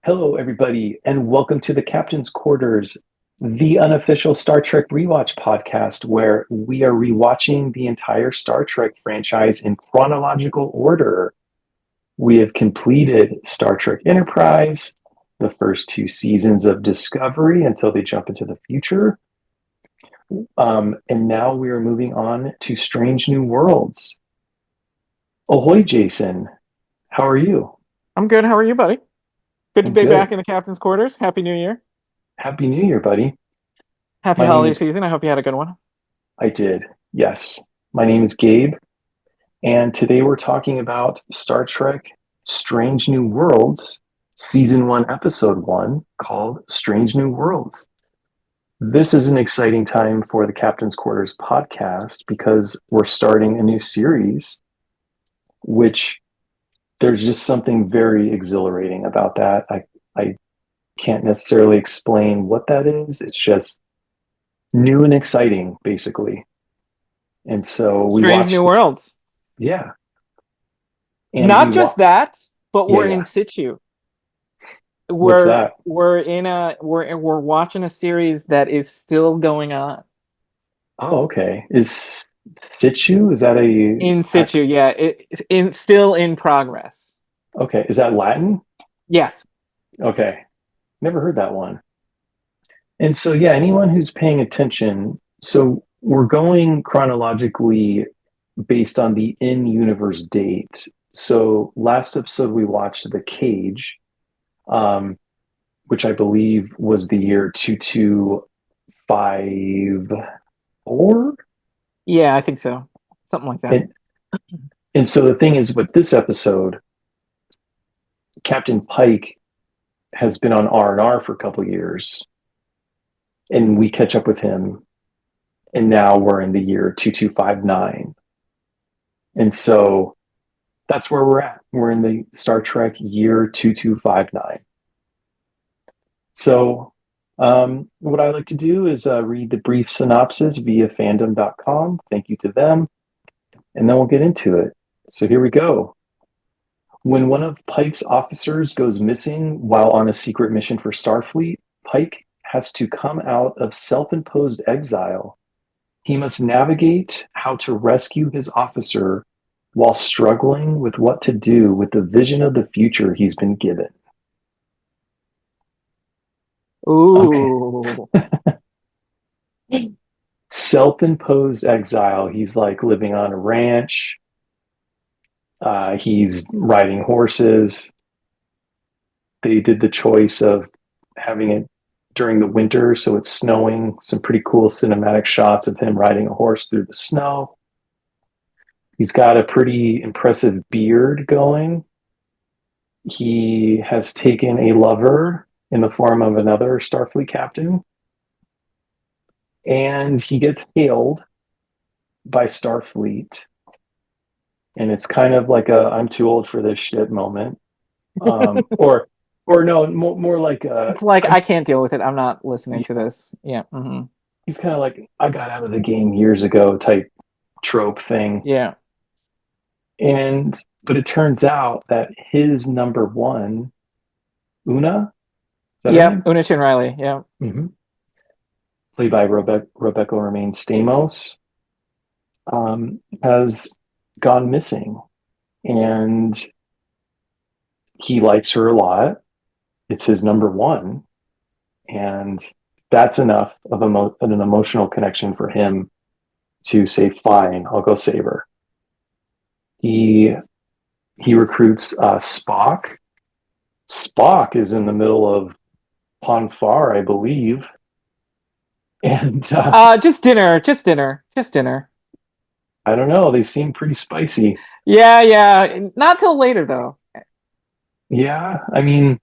Hello, everybody, and welcome to the Captain's Quarters, the unofficial Star Trek Rewatch Podcast, where we are rewatching the entire Star Trek franchise in chronological order. We have completed Star Trek Enterprise, the first two seasons of Discovery until they jump into the future. And now we are moving on to Strange New Worlds. Ahoy, Jason. How are you? I'm good. How are you, buddy? Good to I'm be good. back in the captain's quarters. Happy New Year. Happy New Year, buddy. Happy My name holiday is, season. I hope you had a good one. I did, yes. My name is Gabe, and today we're talking about Star Trek Strange New Worlds, Season 1, Episode 1, called Strange New Worlds. This is an exciting time for the Captain's Quarters podcast because we're starting a new series, which there's just something very exhilarating about that. I can't necessarily explain what that is. It's just new and exciting, basically. And so we Strange New watched, Worlds. yeah, and we Not just that, but yeah, we're yeah. in situ. What's We're that? we're in a we're watching a series that is still going on. Oh, okay. Is situ? Is that In situ, yeah. It's still in progress. okay? Is that Latin? Yes. Okay, never heard that one. And so, yeah, anyone who's paying attention, so we're going chronologically based on the in-universe date. So last episode we watched The Cage, um, which I believe was the year 2254. Yeah, I think so. Something like that. And and so the thing is with this episode, Captain Pike has been on R&R for a couple of years, and we catch up with him, and now we're in the year 2259. And so that's where we're at. We're in the Star Trek year 2259. So what I like to do is read the brief synopsis via fandom.com. Thank you to them. And then we'll get into it. So here we go. When one of Pike's officers goes missing while on a secret mission for Starfleet, Pike has to come out of self-imposed exile. He must navigate how to rescue his officer while struggling with what to do with the vision of the future he's been given. Okay. Ooh. Self-imposed exile. He's like living on a ranch. He's riding horses. They did the choice of having it during the winter, so it's snowing. Some pretty cool cinematic shots of him riding a horse through the snow. He's got a pretty impressive beard going. He has taken a lover in the form of another Starfleet captain. And he gets hailed by Starfleet. And it's kind of like a I'm too old for this shit moment. Or no, more like It's like I can't deal with it. I'm not listening to this. Yeah. he's kind of like I got out of the game years ago type trope thing. Yeah. But it turns out that his number one, Una, is that her Yep. name? Una Chin Riley. Yeah. Mm-hmm. Played by Rebecca Romaine Stamos, has gone missing, and he likes her a lot. It's his number one, and that's enough of an emotional connection for him to say, "Fine, I'll go save her." He recruits Spock. Spock is in the middle of Ponfar, I believe, and Just dinner. Just dinner. Just dinner. I don't know. They seem pretty spicy. Yeah, yeah. Not till later though. Yeah, I mean,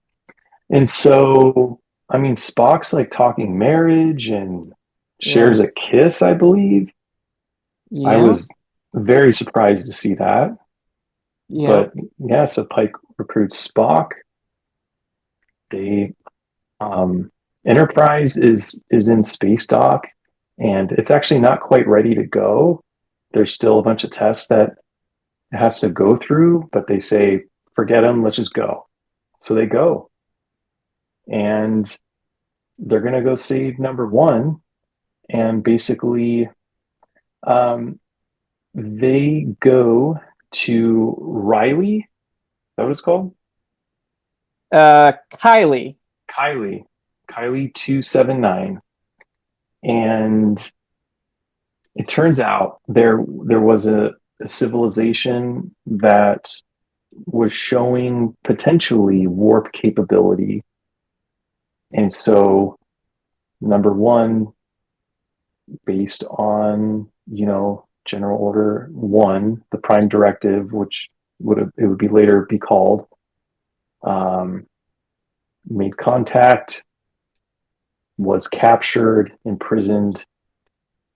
and so I mean, Spock's like talking marriage and shares Yeah. a kiss, I believe. I Yeah. was very surprised to see that. Yeah. But yeah, so Pike recruits Spock. They Enterprise is in space dock, and it's actually not quite ready to go. There's still a bunch of tests that it has to go through, but they say, forget them, let's just go. So they go. and they're going to go save number one. And basically, they go to Riley. Is that what it's called? Kylie. Kylie 279. And it turns out there was a civilization that was showing potentially warp capability. And so number one, based on, General Order 1, the Prime Directive, which it would be later be called, made contact, was captured, imprisoned.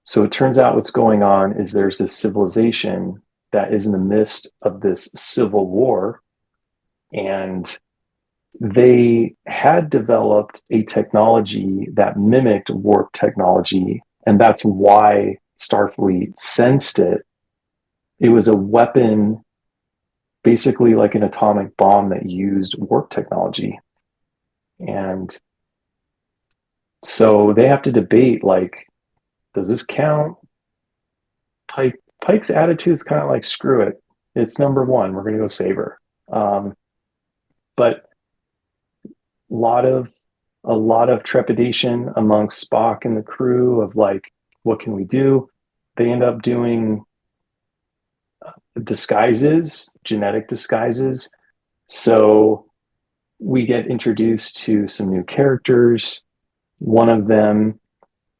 So it turns out what's going on is there's this civilization that is in the midst of this civil war, and they had developed a technology that mimicked warp technology, and that's why Starfleet sensed it. It was a weapon, basically like an atomic bomb that used warp technology. And so they have to debate, like, does this count? Pike's attitude is kind of like, screw it. It's number one. We're going to go save her. But a lot of trepidation amongst Spock and the crew of, like, what can we do? They end up doing disguises, genetic disguises. So we get introduced to some new characters. One of them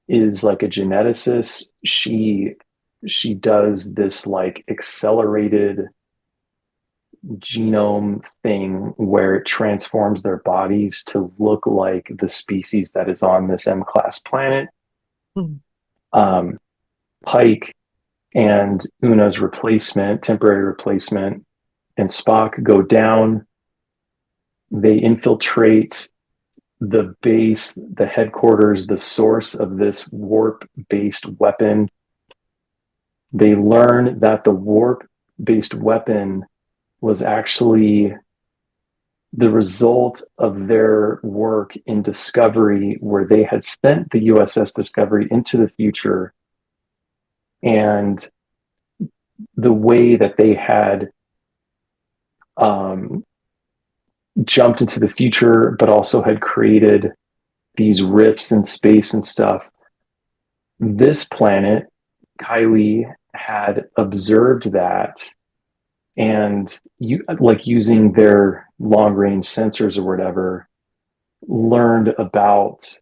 is like a geneticist. She does this like accelerated genome thing where it transforms their bodies to look like the species that is on this M-class planet. Pike and Una's temporary replacement, and Spock go down. They infiltrate the base, the headquarters, the source of this warp-based weapon. They learn that the warp-based weapon was actually the result of their work in Discovery, where they had sent the USS Discovery into the future, and the way that they had jumped into the future, but also had created these rifts in space and stuff. This planet, Kylie had observed that, and using their long range sensors or whatever, learned about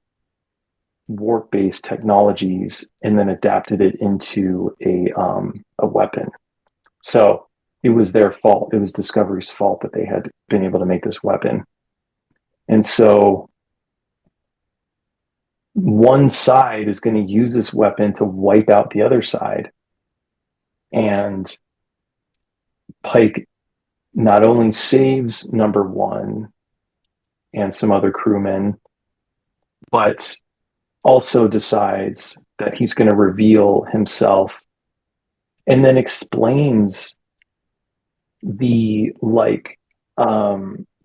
warp based technologies and then adapted it into a weapon. So it was their fault. It was Discovery's fault that they had been able to make this weapon. And so one side is going to use this weapon to wipe out the other side. And Pike not only saves number one and some other crewmen, but also decides that he's going to reveal himself, and then explains the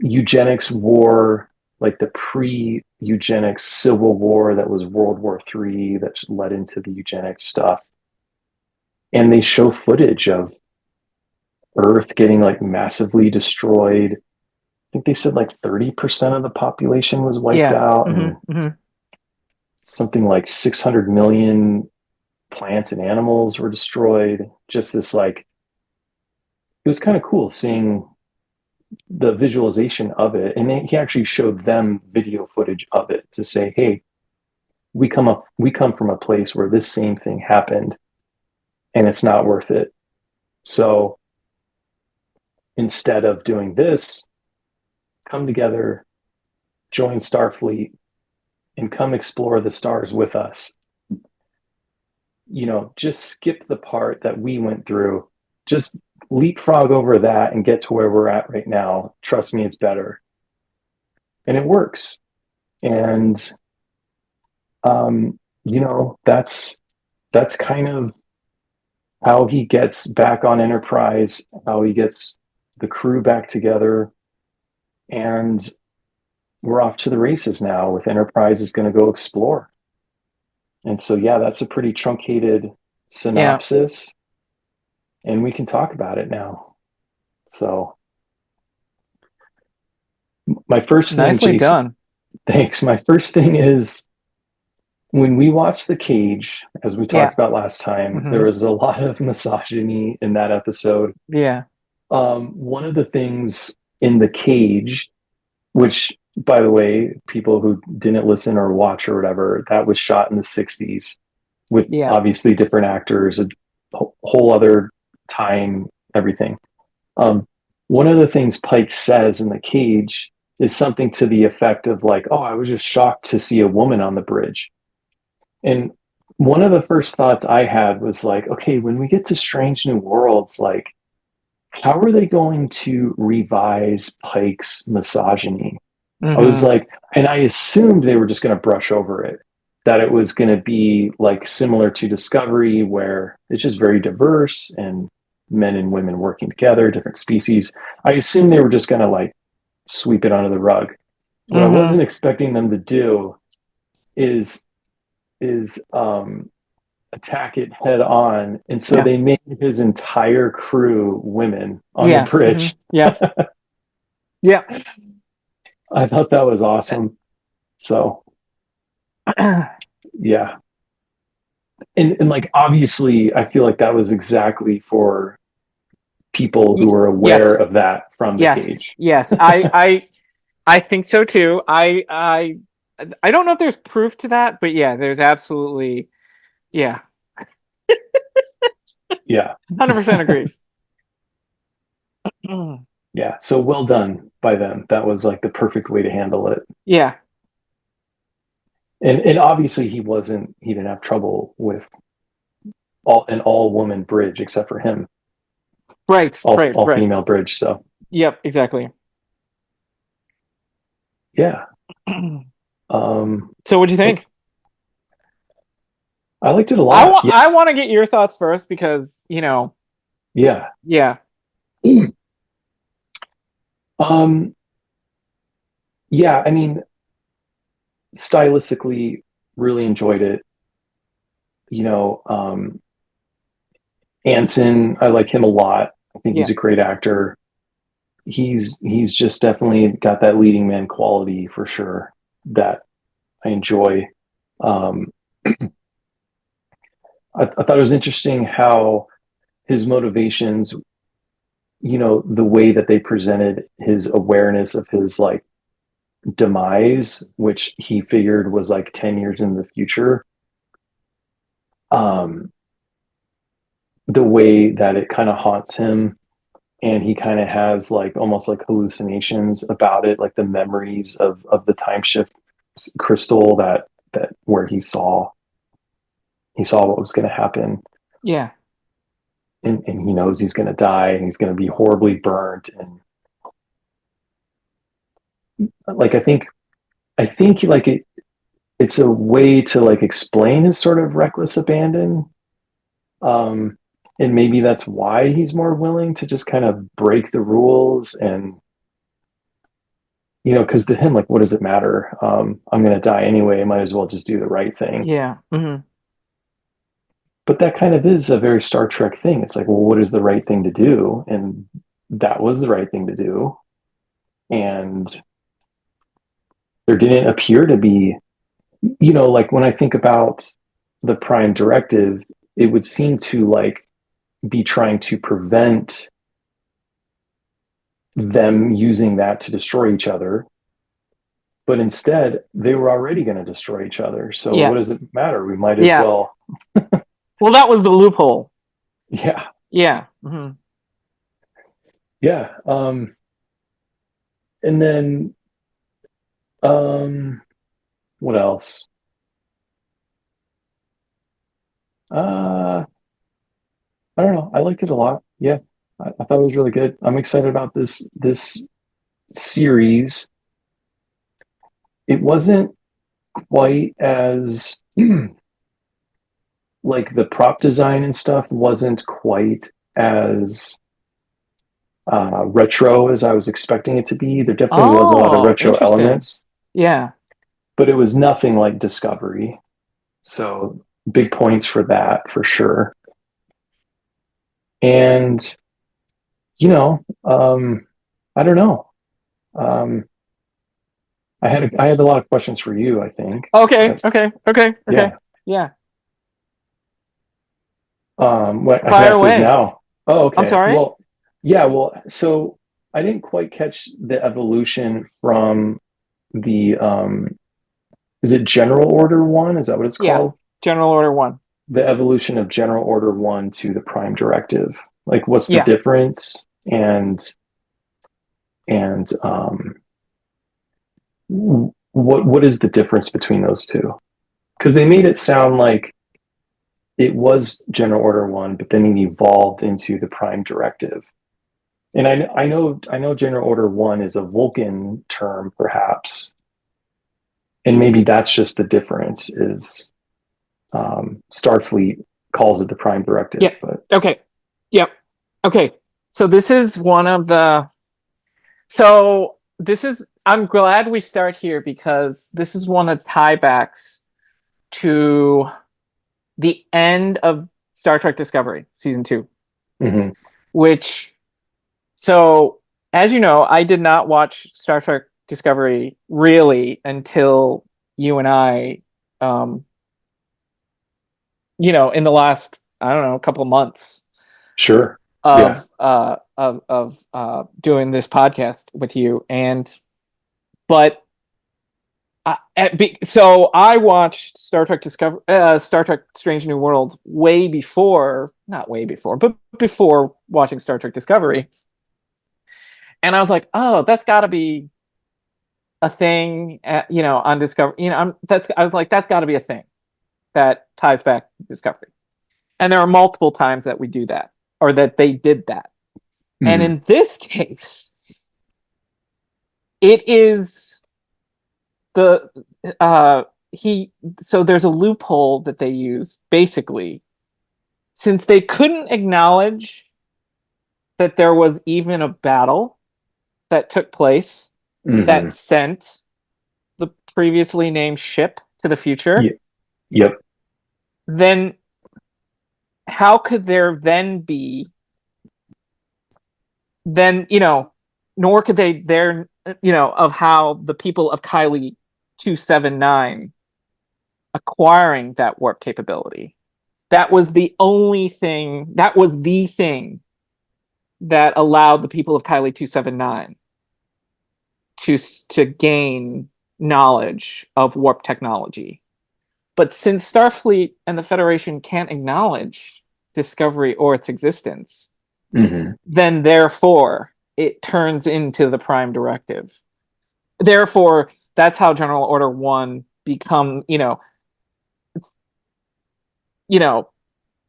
eugenics war, like the pre-eugenics civil war that was World War III that led into the eugenics stuff. And they show footage of Earth getting like massively destroyed. I think they said like 30% of the population was wiped out, and something like 600 million plants and animals were destroyed. Just this, like, it was kind of cool seeing the visualization of it. And he actually showed them video footage of it to say, hey, we come from a place where this same thing happened, and it's not worth it. So instead of doing this, come together, join Starfleet, and come explore the stars with us. Just skip the part that we went through. Just leapfrog over that and get to where we're at right now. Trust me, it's better. And it works. And, that's kind of how he gets back on Enterprise, how he gets the crew back together. And we're off to the races now with Enterprise is going to go explore. And so, yeah, that's a pretty truncated synopsis, and we can talk about it now. So, my first thing, Nicely Jason, done. thanks. My first thing is when we watched The Cage, as we talked about last time, there was a lot of misogyny in that episode. Yeah. One of the things in The Cage, which, by the way, people who didn't listen or watch or whatever, that was shot in the 60s with obviously different actors, a whole other time, everything. One of the things Pike says in The Cage is something to the effect of like, oh, I was just shocked to see a woman on the bridge. And one of the first thoughts I had was like, okay, when we get to Strange New Worlds, like, how are they going to revise Pike's misogyny? I was like, and I assumed they were just going to brush over it, that it was going to be like similar to Discovery, where it's just very diverse and men and women working together, different species. I assumed they were just going to like sweep it under the rug. What I wasn't expecting them to do is attack it head on, and so they made his entire crew women on the bridge. Yeah. I thought that was awesome. So yeah. And like obviously I feel like that was exactly for people who were aware of that from The Cage. Yes. I think so too. I don't know if there's proof to that, but yeah, there's absolutely yeah. 100% agrees. Yeah, so well done by them. That was like the perfect way to handle it. Yeah. And obviously he didn't have trouble with an all-woman bridge except for him. Right. All female bridge, so. Yep, exactly. Yeah. So what'd you think? I liked it a lot. I want to get your thoughts first because, you know. Yeah. Yeah. Yeah, I mean, stylistically, really enjoyed it. You know, Anson, I like him a lot. I think he's a great actor. He's just definitely got that leading man quality for sure that I enjoy. I thought it was interesting how his motivations, you know, the way that they presented his awareness of his like demise, which he figured was like 10 years in the future. The way that it kind of haunts him, and he kind of has like almost like hallucinations about it, like the memories of the time shift crystal that where he saw what was going to happen. Yeah. And he knows he's going to die and he's going to be horribly burnt. And like, I think like it's a way to like explain his sort of reckless abandon. And maybe that's why he's more willing to just kind of break the rules and, you know, because to him, like, what does it matter? I'm going to die anyway. I might as well just do the right thing. Yeah. But that kind of is a very Star Trek thing. It's like, well, what is the right thing to do? And that was the right thing to do. And there didn't appear to be, you know, like when I think about the Prime Directive, it would seem to like be trying to prevent them using that to destroy each other. But instead, they were already going to destroy each other. So what does it matter? We might as well. Well, that was the loophole. Yeah. Yeah. Yeah. And then, what else? I don't know. I liked it a lot. Yeah. I thought it was really good. I'm excited about this series. It wasn't quite as like the prop design and stuff wasn't quite as retro as I was expecting it to be. There definitely was a lot of retro elements. Yeah. but it was nothing like Discovery. So big points for that for sure. And I don't know. Um, I had a lot of questions for you, I think. Okay. Okay. Yeah. Yeah. What I can Fire ask those away. now. Oh, I'm okay. sorry. Well, yeah. Well, so I didn't quite catch the evolution from the is it General Order One? Is that what it's Yeah. called? General Order 1. The evolution of General Order One to the Prime Directive. Like, what's the Yeah. difference? And what is the difference between those two? Because they made it sound like it was General Order One, but then it evolved into the Prime Directive. And I know General Order One is a Vulcan term, perhaps, and maybe that's just the difference. Is Starfleet calls it the Prime Directive, Yeah. but Okay. Yep. Okay. So this is one of the. So this is. I'm glad we start here because this is one of the tiebacks to the end of Star Trek Discovery season 2, mhm, which. So as you know, I did not watch Star Trek Discovery really until you and I, um, in the last, I don't know, couple of months sure, yeah, of doing this podcast with you. And but so I watched Star Trek Strange New Worlds way before, not way before, but before watching Star Trek Discovery. And I was like, oh, that's got to be a thing, on Discovery. I was like, that's got to be a thing that ties back to Discovery. And there are multiple times that we do that, or that they did that. And mhm, in this case, it is the he. So there's a loophole that they use basically, since they couldn't acknowledge that there was even a battle that took place that mhm, sent the previously named ship to the future. yep, Then how could there then be then nor could they there of how the people of Kylie 279 acquiring that warp capability. That was the thing that allowed the people of Kylie 279 to gain knowledge of warp technology. But since Starfleet and the Federation can't acknowledge Discovery or its existence, mhm, then therefore it turns into the Prime Directive. Therefore, that's how General Order 1 become, you know,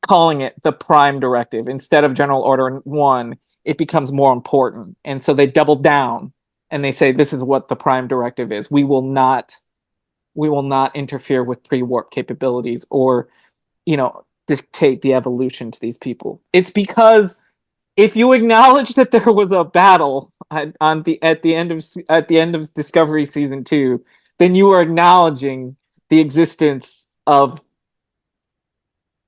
calling it the Prime Directive instead of General Order 1, it becomes more important. And so they double down and they say this is what the Prime Directive is. We will not interfere with pre-warp capabilities or, dictate the evolution to these people. It's because if you acknowledge that there was a battle at the end of Discovery season 2, then you are acknowledging the existence of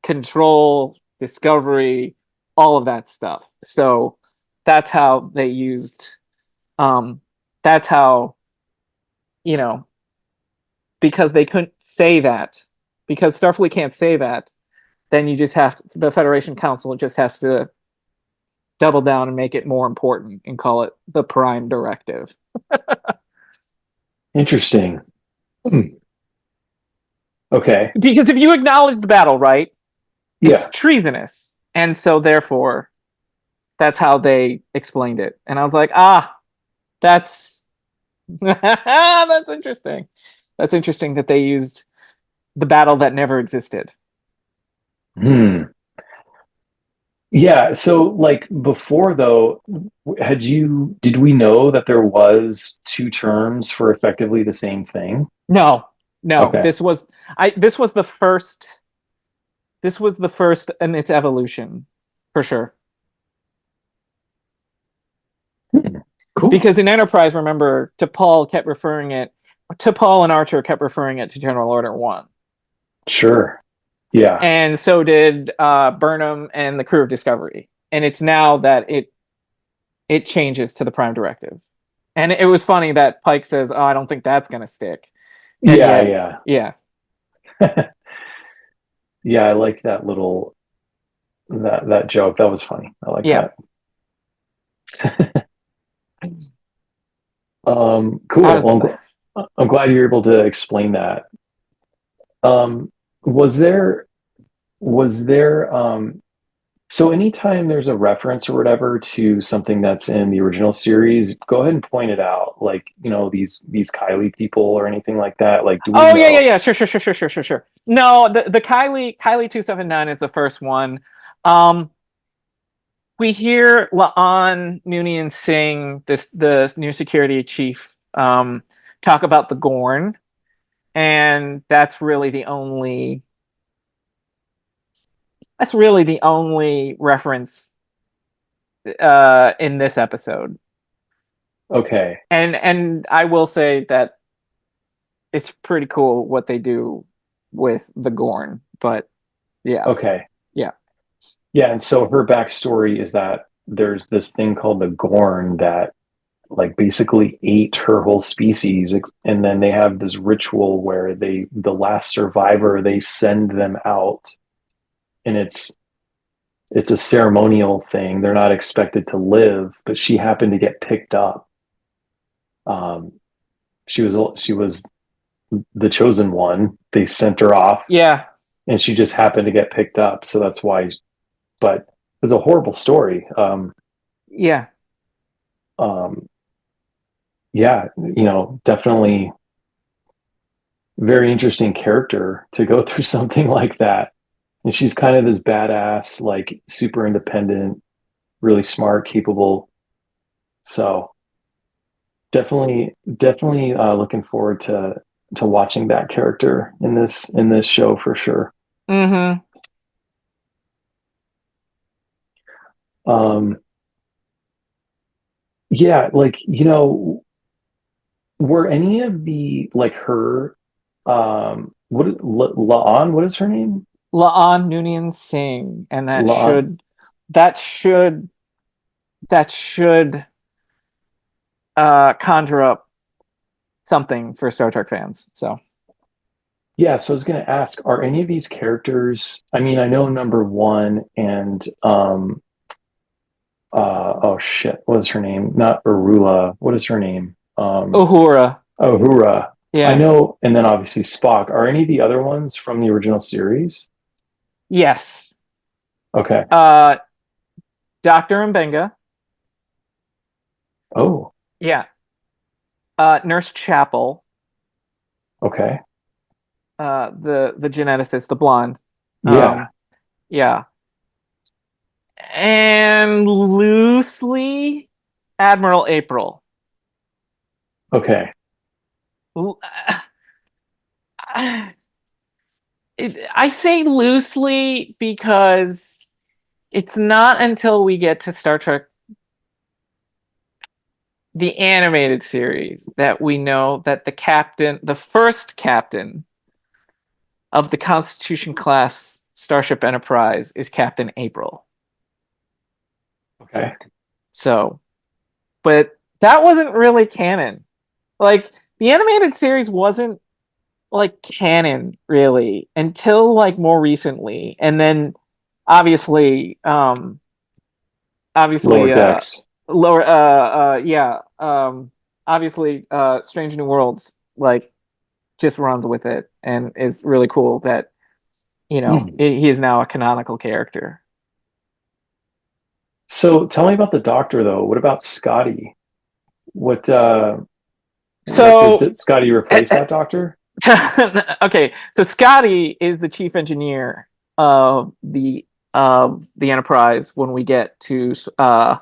Control, Discovery, all of that stuff. So that's how they used. Um, that's how you know because they couldn't say that, because Starfleet can't say that. Then the Federation Council just has to double down and make it more important and call it the Prime Directive. interesting. Hmm. Okay, Because if you acknowledge the battle, right, it's yeah, treasonous. And so therefore, that's how they explained it. And I was like, that's that's interesting. That's interesting that they used the battle that never existed. hmm. Yeah, so like before though, did we know that there was two terms for effectively the same thing? No, no, Okay. this was the first in its evolution, for sure. Hmm. Cool. Because in Enterprise, remember, T'Pol kept referring it T'Pol and Archer kept referring it to General Order 1. Sure. Yeah. And so did Burnham and the crew of Discovery. And it's now that it changes to the Prime Directive. And it was funny that Pike says, "Oh, I don't think that's going to stick." And Yeah. yeah. Yeah, I like that little that joke. That was funny. I like Yeah. that. Cool. Well, I'm glad you're able to explain that. Was there so anytime there's a reference or whatever to something that's in the original series, go ahead and point it out. Like, these Kylie people or anything like that. Like, do we Oh, know? yeah. Sure. No, the Kylie 279 is the first one. We hear La'an Noonien sing the new security chief talk about the Gorn, and that's really the only reference in this episode. Okay. And I will say that it's pretty cool what they do with the Gorn, but yeah. Okay. Yeah. Yeah, and so her backstory is that there's this thing called the Gorn that like basically ate her whole species, and then they have this ritual where the last survivor, they send them out, and it's a ceremonial thing. They're not expected to live, but she happened to get picked up. She was the chosen one. They sent her off. Yeah. And she just happened to get picked up, so that's why. But it's a horrible story. Yeah. Yeah, definitely very interesting character to go through something like that. And she's kind of this badass, like super independent, really smart, capable. So definitely looking forward to watching that character in this show for sure. Mm-hmm. Yeah, like, were any of the like her La'an, what is her name? La'an Noonien Singh, and La'an. that should conjure up something for Star Trek fans. So Yeah, so I was going to ask, are any of these characters, I mean, I know number one and oh shit, what is her name? Not Arula. What is her name? Uhura. Uhura. I Yeah. know, and then obviously Spock. Are any of the other ones from the original series? Yes. Okay. Dr. Mbenga. Oh, Yeah. Nurse Chapel. okay. The geneticist, the blonde. Yeah. Yeah. And loosely Admiral April. Okay. I say loosely because it's not until we get to Star Trek, the animated series, that we know that the first captain of the Constitution class Starship Enterprise is Captain April. Okay. So, but that wasn't really canon. Like, the animated series wasn't like canon really until like more recently, and then obviously Lower decks. lower yeah obviously Strange New Worlds like just runs with it and is really cool that he is now a canonical character. So tell me about the Doctor though. What about Scotty? What like So did Scotty replace that Doctor? okay, so Scotty is the chief engineer of the Enterprise when we get to the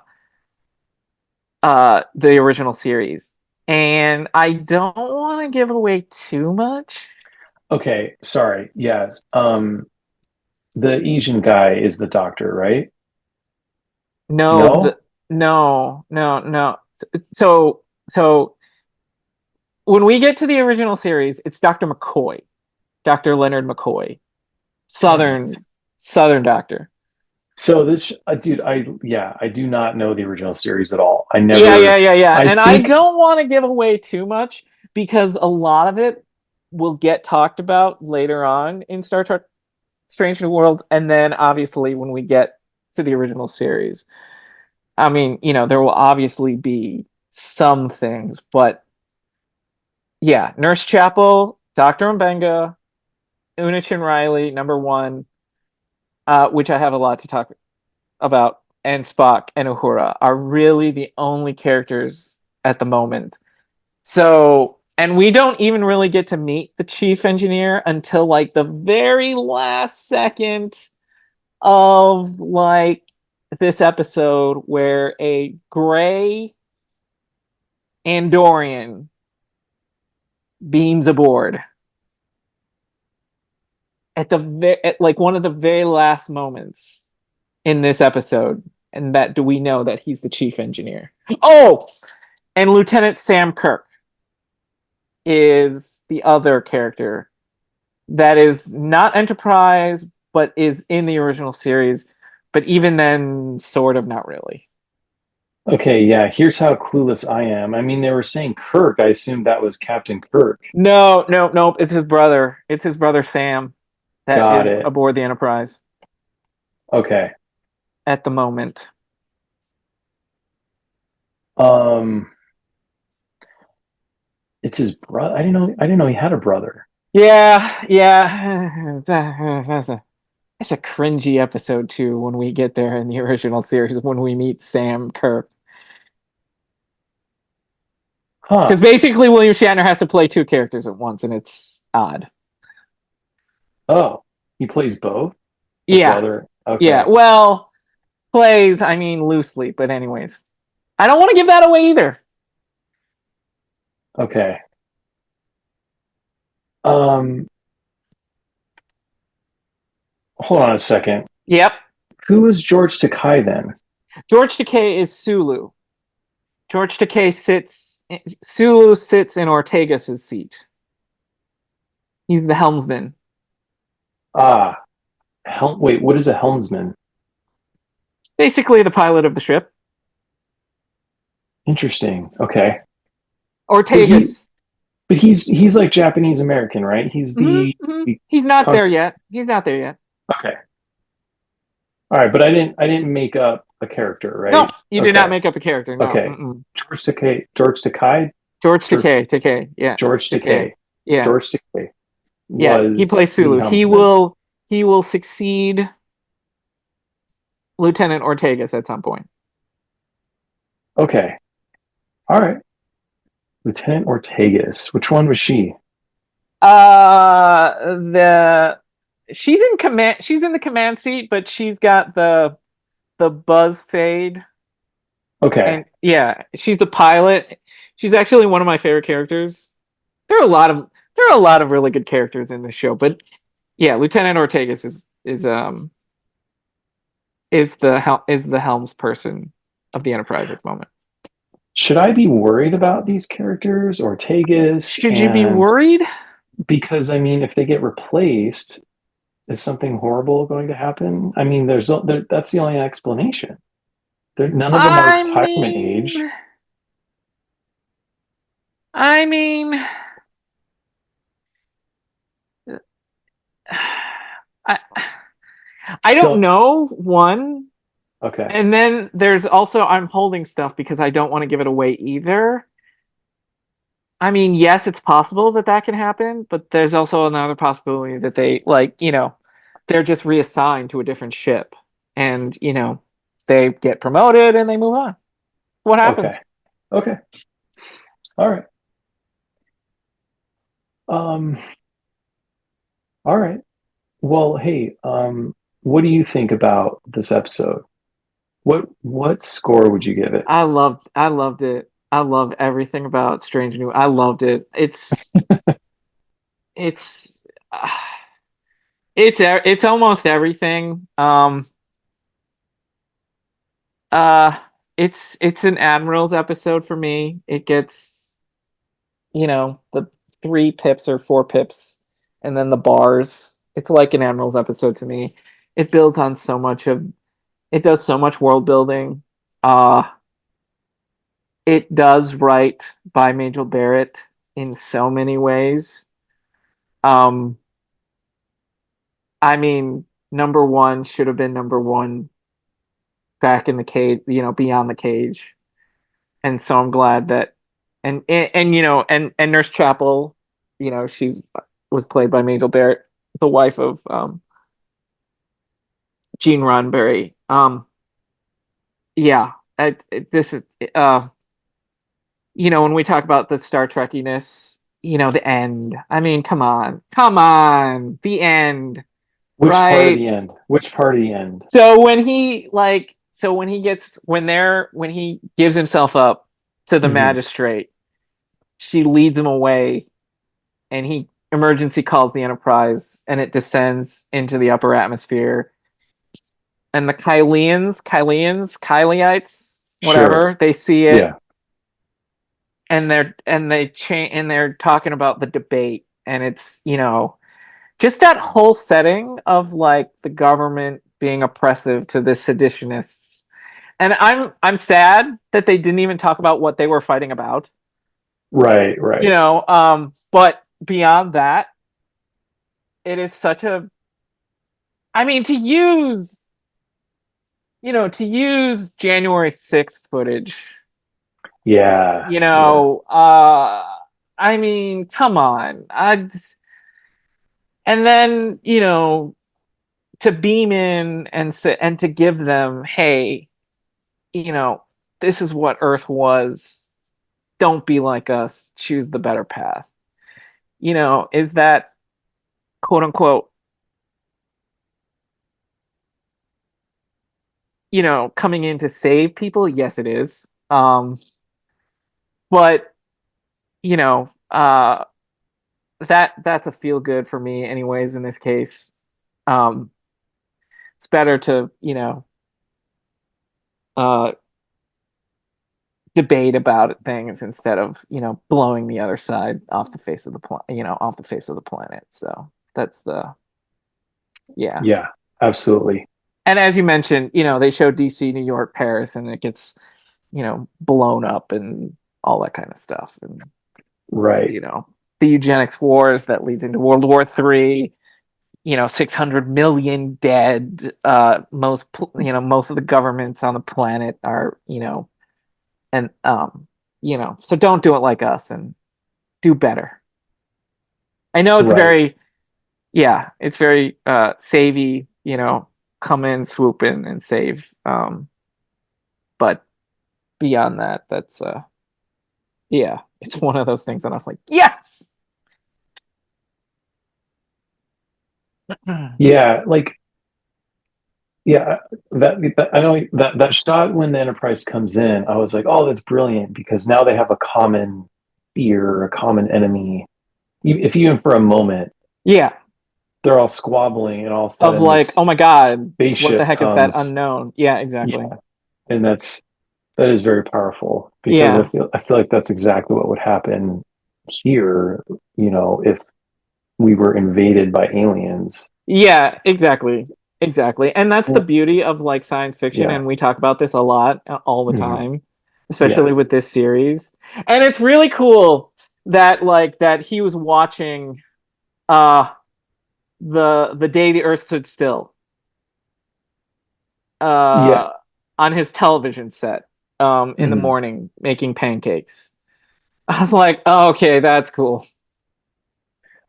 original series, and I don't want to give away too much. Okay, sorry. Yes. The Asian guy is the Doctor, right? No, No? no. So when we get to the original series, it's Dr. McCoy, Dr. Leonard McCoy, Damn it. Southern doctor. So this, dude, I do not know the original series at all. Yeah. I And I think, don't want to give away too much because a lot of it will get talked about later on in Star Trek Strange New Worlds, and then obviously when we get to the original series. I mean, there will obviously be some things, but yeah, Nurse Chapel, Dr. Mbenga, Una Chin Riley, number one, which I have a lot to talk about, and Spock and Uhura are really the only characters at the moment. So, and we don't even really get to meet the chief engineer until like the very last second of like this episode where a gray Andorian beams aboard at like one of the very last moments in this episode, and that do we know that he's the chief engineer. Oh, and Lieutenant Sam Kirk is the other character that is not Enterprise but is in the original series, but even then sort of not really. okay, yeah, here's how clueless I am. I mean, they were saying Kirk. I assumed that was Captain Kirk. No, it's his brother. It's his brother Sam that Got is it. aboard the Enterprise Okay. at the moment. Um, it's his brother. I didn't know he had a brother. Yeah. That's a cringy episode too when we get there in the original series when we meet Sam Kirk. Huh. Because basically William Shatner has to play two characters at once, and it's odd. Oh, he plays both? The Yeah, brother. yeah. Okay. Well, plays, I mean, loosely, but anyways. I don't want to give that away either. Okay. Um, hold on a second. Yep. Who was George Takei then? George Takei is Sulu. George Takei Sulu sits in Ortegas' seat. He's the helmsman. Ah, wait, what is a helmsman? Basically the pilot of the ship. Interesting. Okay. But he Ortegas. but he's like Japanese American, right? He's Mm-hmm. the He's not there cons yet. He's not there yet. okay. All right, but I didn't make up a character, No, right? you did not Okay. make up a character. No. Okay. Mm-mm. George Takei, George George, Takei. Yeah. George Takei. Takei, Yeah. George Takei Yeah. He was plays the Sulu. He helmsman. will he will succeed Lieutenant Ortegas at some point. Okay. All right. Lieutenant Ortegas. Which one was she? The she's in command. She's in the command seat, but she's got the buzz fade, Okay. and yeah, she's the pilot. She's actually one of my favorite characters. There are a lot of there are a lot of really good characters in this show, but yeah, Lieutenant Ortegas is the helms person of the Enterprise at the moment. Should I be worried about these characters, Ortegas, Should you be and worried? because I mean, if they get replaced, is something horrible going to happen? I mean, that's the only explanation. None of them are I retirement age. mean, I mean, I I don't Don't. know one, Okay. and then there's also I'm holding stuff because I don't want to give it away either. I mean, yes, it's possible that that can happen, but there's also another possibility that they they're just reassigned to a different ship, and they get promoted and they move on. What Okay. happens? Okay. All right. Um. All right. Well, hey. What do you think about this episode? What score would you give it? I loved it. I love everything about Strange New. I loved it. It's uh, it's almost everything. Uh it's an Admirals episode for me. It gets the 3 pips or 4 pips, and then the bars. It's like an Admirals episode to me. It builds on so much of. It does so much world building. Uh it does right by Majel Barrett in so many ways. Um, I mean, number one should have been number one back in the cage, beyond the cage. And so I'm glad that, and Nurse Chapel, she's was played by Majel Barrett, the wife of Gene Roddenberry. Yeah, this is when we talk about the Star Trekiness, the end. I mean, come on, the end, Which part of right? the end? Which part of the end? So when he gives himself up to the Hmm. magistrate, she leads him away, and he emergency calls the Enterprise, and it descends into the upper atmosphere. And the Kyleites, Sure. whatever, they see it, Yeah. and they're talking about the debate, and it's just that whole setting of like the government being oppressive to the seditionists. And I'm sad that they didn't even talk about what they were fighting about. Right. Right. But beyond that, it is such a, I mean, to use January 6th footage, Yeah. you Yeah. know, I mean, come on. And then, to beam in and to give them, hey, you know, this is what Earth was. Don't be like us. Choose the better path. Is that quote unquote, coming in to save people? Yes, it is. But you know, uh, that's a feel good for me, anyways. In this case, um, it's better to uh, debate about things instead of blowing the other side off the face of the planet. So that's the yeah. Yeah. Absolutely. And as you mentioned, they show DC, New York, Paris, and it gets blown up and all that kind of stuff, and Right. you know the eugenics wars that leads into World War III. 600 million dead. Most of the governments on the planet are and so don't do it like us and do better. I know it's Right. very, yeah, it's very savvy, come in, swoop in, and save. But beyond that, that's yeah, it's one of those things that I was like, yes. Yeah. Like, yeah, that I know that shot when the Enterprise comes in, I was like, oh, that's brilliant because now they have a common fear, a common enemy. If even for a moment, Yeah, they're all squabbling, and all of a of sudden like, this oh my god, what the spaceship heck is that comes. unknown? Yeah, Yeah, exactly. and that is very powerful because Yeah, I feel like that's exactly what would happen here. If we were invaded by aliens. yeah, exactly. And that's the beauty of like science fiction, Yeah. and we talk about this a lot, all the Hmm. time, Yeah. especially with this series. And it's really cool that he was watching uh the day the Earth stood still Yeah. uh on his television set in the Hmm. morning making pancakes. I was like, oh, okay, that's cool.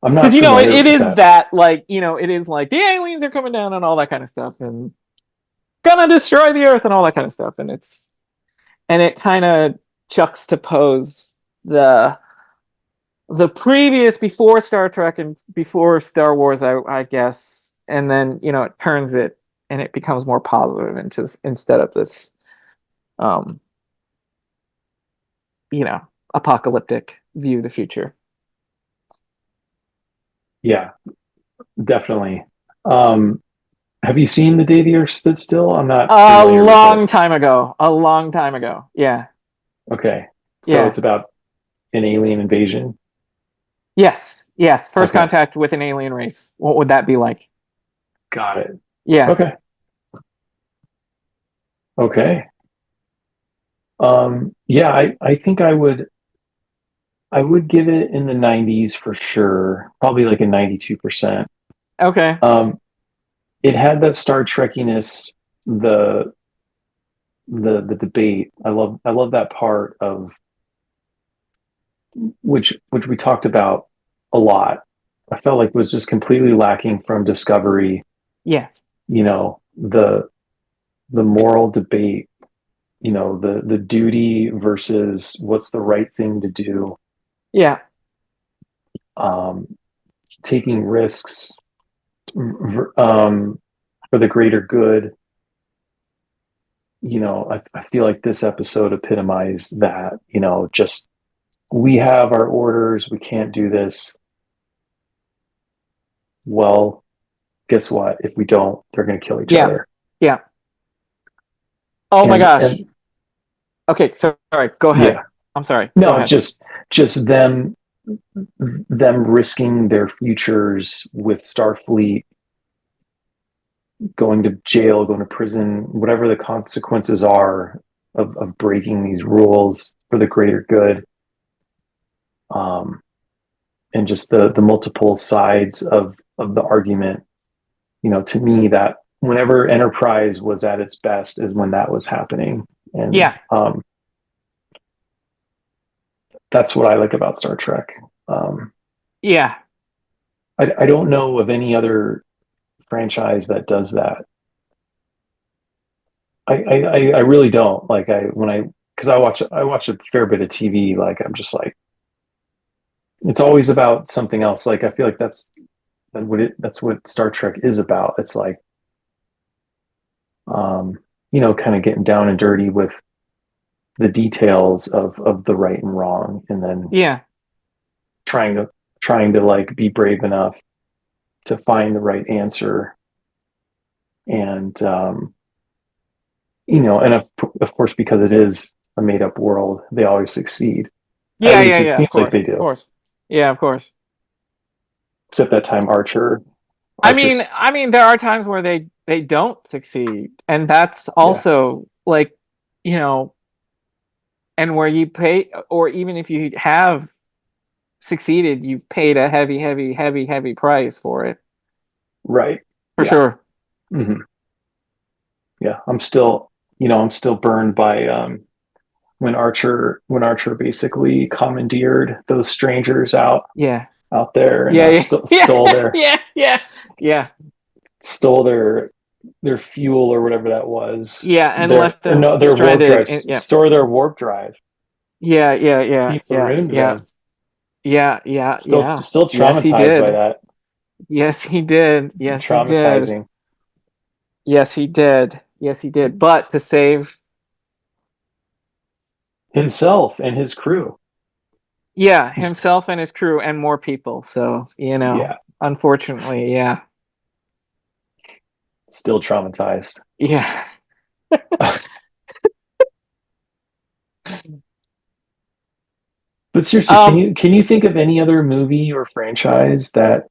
I'm Because not familiar it with is that. that, like, it is like the aliens are coming down and all that kind of stuff and gonna destroy the Earth and all that kind of stuff, and it kind of juxtapose the previous, before Star Trek and before Star Wars, I guess, and then it turns it, and it becomes more positive into this, instead of this um apocalyptic view of the future. Yeah, definitely. Um, have you seen The Day the Earth Stood Still? I'm not A familiar with it. long time ago, yeah. Okay. So Yeah, it's about an alien invasion. Yes. First Okay, contact with an alien race. What would that be like? got it. Yes. Okay, okay. Yeah, I think I would give it in the 90s for sure. Probably like a 92%. Okay. Um, it had that Star Trekiness, the the debate. I love that part of which we talked about a lot. I felt like was just completely lacking from Discovery. Yeah. The moral debate. The duty versus what's the right thing to do. Yeah. Um, taking risks um, for the greater good. I feel like this episode epitomized that. Just we have our orders, we can't do this. Well, guess what? If we don't, they're going to kill each Yeah. other. Yeah. Oh my And gosh. and Okay, sorry. Go ahead. yeah, I'm sorry. Go no, ahead. just them risking their futures with Starfleet, going to jail, going to prison, whatever the consequences are of breaking these rules for the greater good. And just the multiple sides of the argument. To me, that whenever Enterprise was at its best is when that was happening. And Yeah. that's what I like about Star Trek. Um, Yeah. I don't know of any other franchise that does that. I really don't. Like because I watch a fair bit of TV. Like I'm just like it's always about something else. Like I feel like that's what Star Trek is about. It's like kind of getting down and dirty with the details of the right and wrong, and then Yeah. trying to trying to like be brave enough to find the right answer. And and of course, because it is a made up world, they always succeed. At least it Yeah. seems Of like they course. Of do. course. Yeah, of course. Except that time Archer I mean, Archer's there are times where they don't succeed, and that's yeah, also like, you know, and where you pay, or even if you have succeeded, you've paid a heavy price for it, right. for Yeah. sure. Hmm. Yeah. I'm still burned by when Archer basically commandeered those strangers Yeah. out there and Yeah. Yeah. stole their Yeah. Yeah. Yeah. stole their fuel or whatever that was. Yeah. And Their left them no, their warp stranded. drive. Yeah. Store their warp drive. He marooned Yeah. them. Still Yeah. still Yes, he traumatized by did. that. Yes, he did. Yes, he did. Traumatizing Yes, he did. Yes, he did. But to save, himself and his crew. yeah, himself and his crew and more people. So, Yeah, unfortunately, yeah. still traumatized. Yeah. But seriously, can Um, you can you think of any other movie or franchise that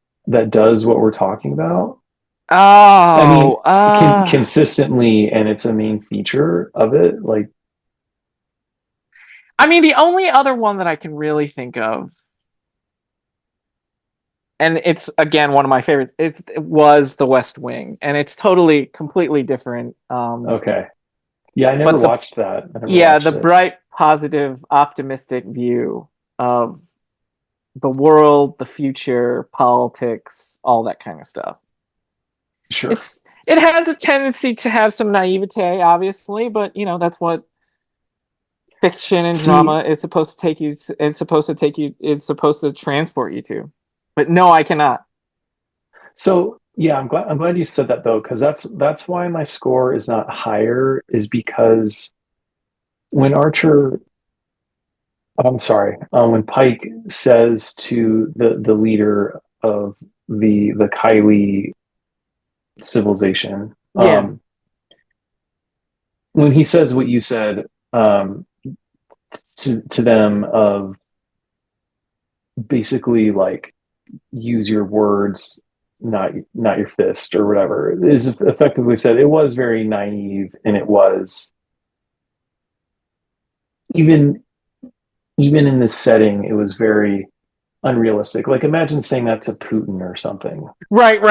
does what we're talking about? I mean, oh, consistently, and it's a main feature of it. Like, I mean, the only other one that I can really think of, and it's again one of my favorites, it was The West Wing, and it's totally completely different. okay, yeah, I never But watched that. I never yeah, the watched it. bright, positive, optimistic view of the world, the future, politics, all that kind of stuff. Sure. It has a tendency to have some naivete, obviously, but that's what fiction and See, drama is supposed to take you. It's supposed to take you. It's supposed to transport you to. But no, I cannot. so yeah, I'm glad you said that though, because that's why my score is not higher, is because when Archer, I'm sorry, when Pike says to the leader of the Kylie civilization, Yeah, when he says what you said, to them of basically like use your words, not your fist or whatever, is effectively said. It was very naive, and it was even even in this setting, it was very unrealistic. Like imagine saying that to Putin or something. Right.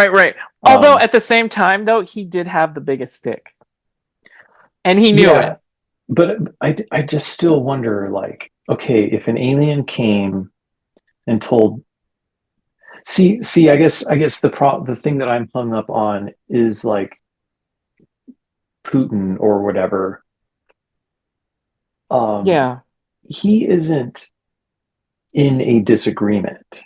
Although at the same time, though, he did have the biggest stick, and he knew Yeah, it. but I just still wonder, like, okay, if an alien came and told, I guess the thing that I'm hung up on is like Putin or whatever. Um, Yeah. he isn't in a disagreement.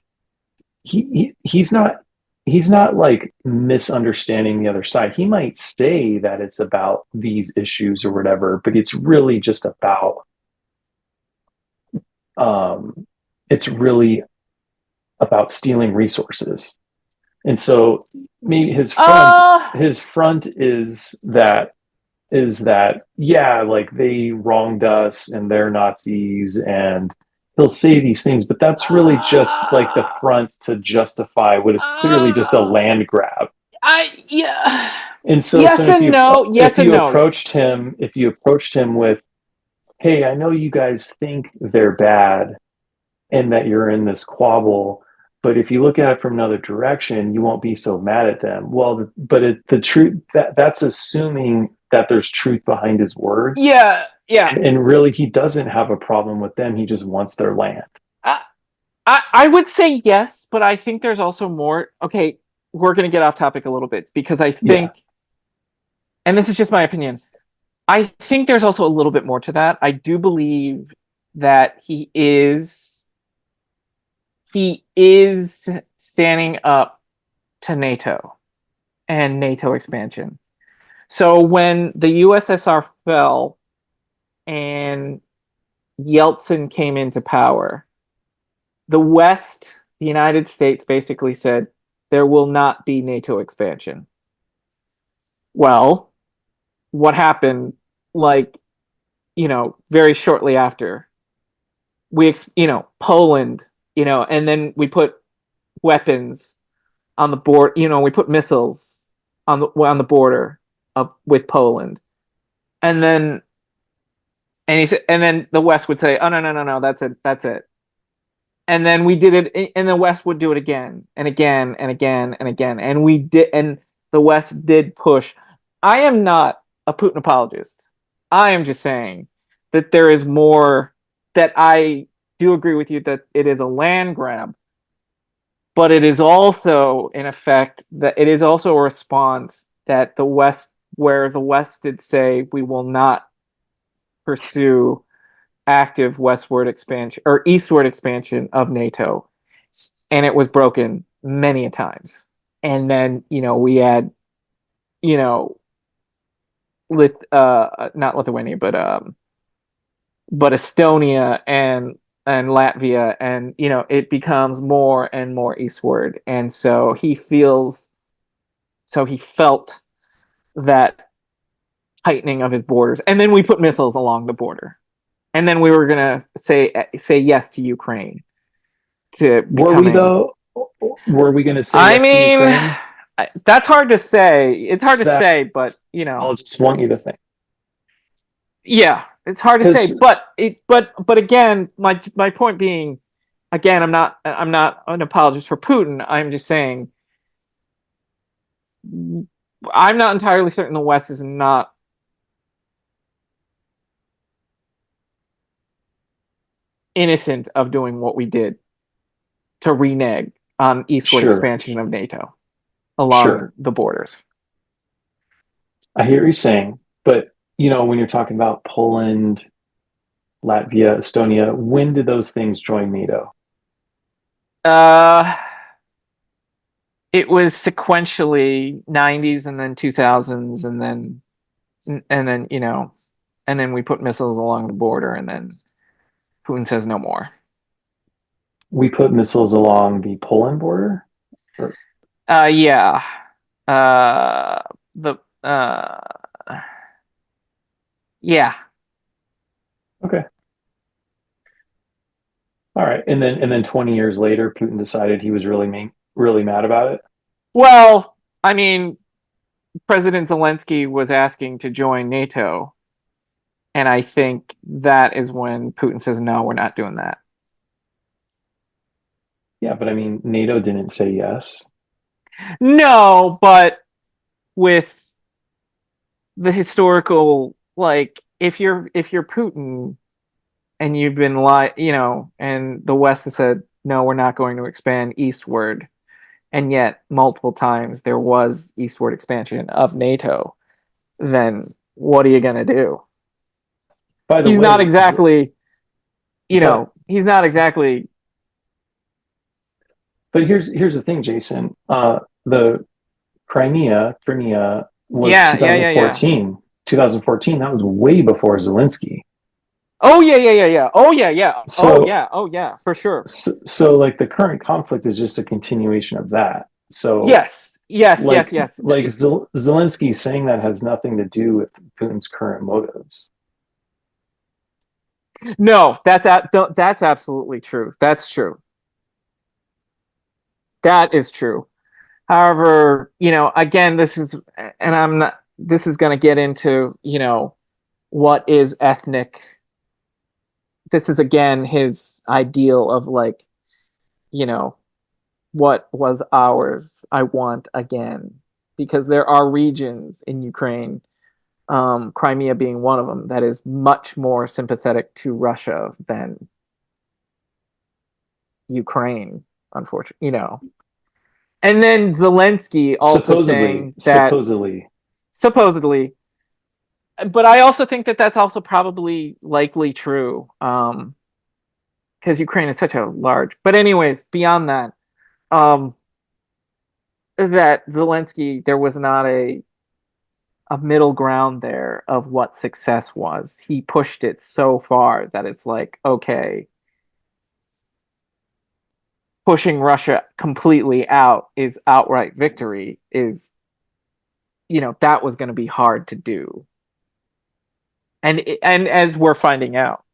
He's not like misunderstanding the other side. He might say that it's about these issues or whatever, but um it's really about stealing resources. And so maybe Uh his front is that yeah, like they wronged us and they're Nazis, and he'll say these things, but that's really just like the front to justify what is clearly just a uh, land grab. I yeah. And so Yes if and you no. Yes and no. approached him with, hey, I know you guys think they're bad and that you're in this quabble, but if you look at it from another direction, you won't be so mad at them. Well, but the truth, that's assuming that there's truth behind his words, Yeah. and really he doesn't have a problem with them. He just wants their land. I, I would say yes, but I think there's also more. Okay, we're gonna get off topic a little bit because I Yeah, think, and this is just my opinion, I think there's also a little bit more to that. I do believe that he is standing up to NATO and NATO expansion. So when the USSR fell and Yeltsin came into power, the West, the United States, basically said there will not be NATO expansion. Well, what happened? Like, very shortly after, Poland, and then we put weapons on the board. We put missiles on the border with Poland, and then and then the West would say, "Oh no, that's it." And then we did it, and the West would do it again and again and again and again, and we did, and the West did push. I am not a Putin apologist. I am just saying that there is more. That I do agree with you that it is a land grab, but it is also in effect that it is also a response that the West, where the West did say we will not pursue active westward expansion or eastward expansion of NATO, and it was broken many a times. And then we had you know not Lithuania, but Estonia and Latvia, and it becomes more and more eastward, and so he felt that tightening of his borders, and then we put missiles along the border, and then we were gonna say yes to Ukraine to were we becoming. though? Were we going to say I yes to mean, Ukraine? that's hard to say. It's hard to Zach, say, but I'll just want you to think, yeah, it's hard to say. because But again, my point being, again, I'm not an apologist for Putin. I'm just saying I'm not entirely certain the West is not innocent of doing what we did to renege on eastward sure, expansion of NATO along sure, the borders. I hear what you're saying, but when you're talking about Poland, Latvia, Estonia, when did those things join NATO? Uh, it was sequentially 90s and then 2000s, and then we put missiles along the border, and then Putin says no more. We put missiles along the Poland border? Or, Yeah. Uh, the yeah. okay. All right, and then 20 years later, Putin decided he was really mad about it. Well, I mean, President Zelensky was asking to join NATO, and I think that is when Putin says, "No, we're not doing that." Yeah, but I mean, NATO didn't say yes. No, but with the historical, like, if you're Putin and you've been and the West has said, "No, we're not going to expand eastward," and yet multiple times there was eastward expansion of NATO, then what are you going to do? By the He's not way, exactly, but he's not exactly. but here's the thing, Jason. The Crimea was Yeah, yeah, yeah, yeah. 2014. 2014. That was way before Zelensky. Oh yeah, yeah, yeah, yeah. Oh yeah, yeah. Oh So yeah. Oh yeah, for sure. so like the current conflict is just a continuation of that. So Yes, yes, like yes, yes. Zelensky saying that has nothing to do with Putin's current motives. No, that's absolutely true. That's true. That is true. However, again, this is, and I'm not. This is going to get into, what is ethnic. This is again his ideal of, like, you know, what was ours, I want again, because there are regions in Ukraine, Crimea being one of them, that is much more sympathetic to Russia than Ukraine, unfortunately, And then Zelensky also Supposedly, saying that supposedly, supposedly, but I also think that that's also probably likely true, because Ukraine is such a large. But anyways, beyond that, um, that Zelensky, there was not a middle ground there of what success was. He pushed it so far that it's like, okay, pushing Russia completely out is outright victory, is, that was going to be hard to do. And as we're finding out.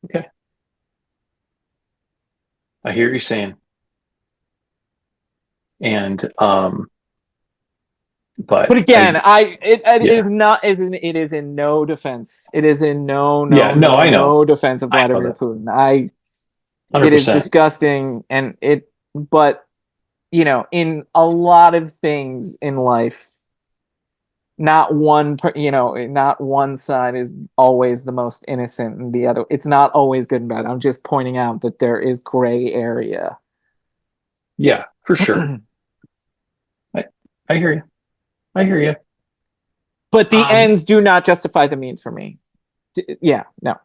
okay. I hear what you're saying. And But but again, it yeah, is not it is in no defense. It is in no yeah, no no, no I know. no defense of I know Vladimir that. Putin. It is 100%. disgusting, and but in a lot of things in life, not one side is always the most innocent, and the other, it's not always good and bad. I'm just pointing out that there is gray area. Yeah, for sure. I I hear you. I hear you. But the Um ends do not justify the means for me. Yeah, no.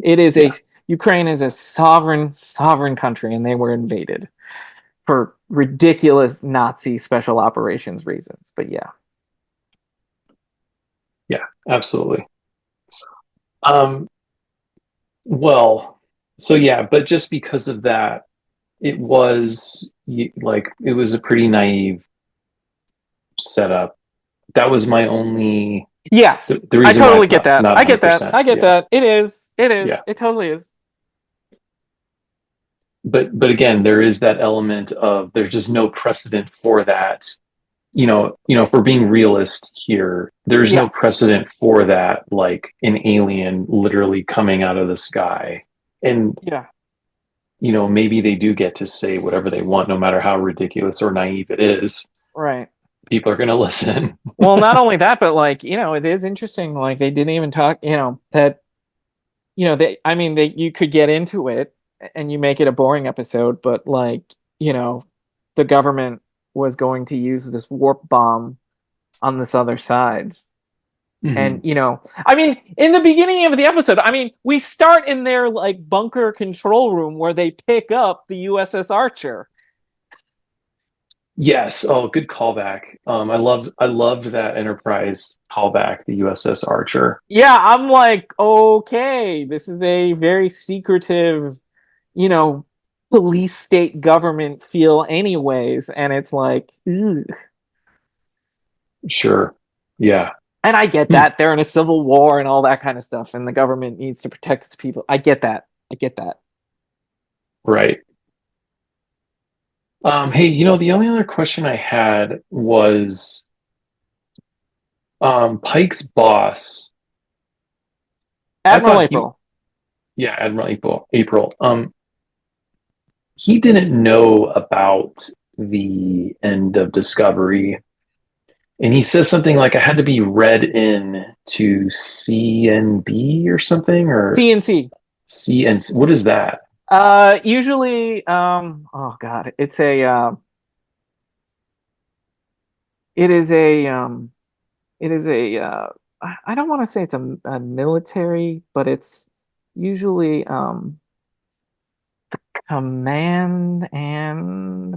It is a yeah. Ukraine is a sovereign country, and they were invaded for ridiculous Nazi special operations reasons. But yeah. Yeah, absolutely. Um well, so yeah, but just because of that, it was like it was a pretty naive setup. That was my only Yeah. the I reason why totally it's get not that. not I get that. 100%. I get Yeah. that. It is. It Yeah. is. It totally is. But again, there is that element of there's just no precedent for that. If we're being realist here, there's no Yeah. precedent for that, like an alien literally coming out of the sky. And Yeah. maybe they do get to say whatever they want, no matter how ridiculous or naive it is. Right. People are going to listen. Well, not only that, but, like, it is interesting. Like, they didn't even talk, that, I mean, you could get into it and you make it a boring episode, but, like, the government was going to use this warp bomb on this other side. And, Mhm. I mean, in the beginning of the episode, I mean, we start in their, like, bunker control room where they pick up the USS Archer. Yes. Oh, good callback. I loved that Enterprise callback, the USS Archer. Yeah, I'm like, okay, this is a very secretive, you know, police state government feel anyways. And it's like, ugh. Sure. Yeah. And I get that they're in a civil war and all that kind of stuff, and the government needs to protect its people. I get that. I get that. Right. Hey, the only other question I had was Pike's boss. I Admiral thought he, April. yeah, Admiral April. He didn't know about the end of Discovery, and he says something like, "I had to be read in to CNB or something, or CNC. CNC. What is that?" Usually, oh god, it is a, it is a, I don't want to say it's a military, but it's usually, command and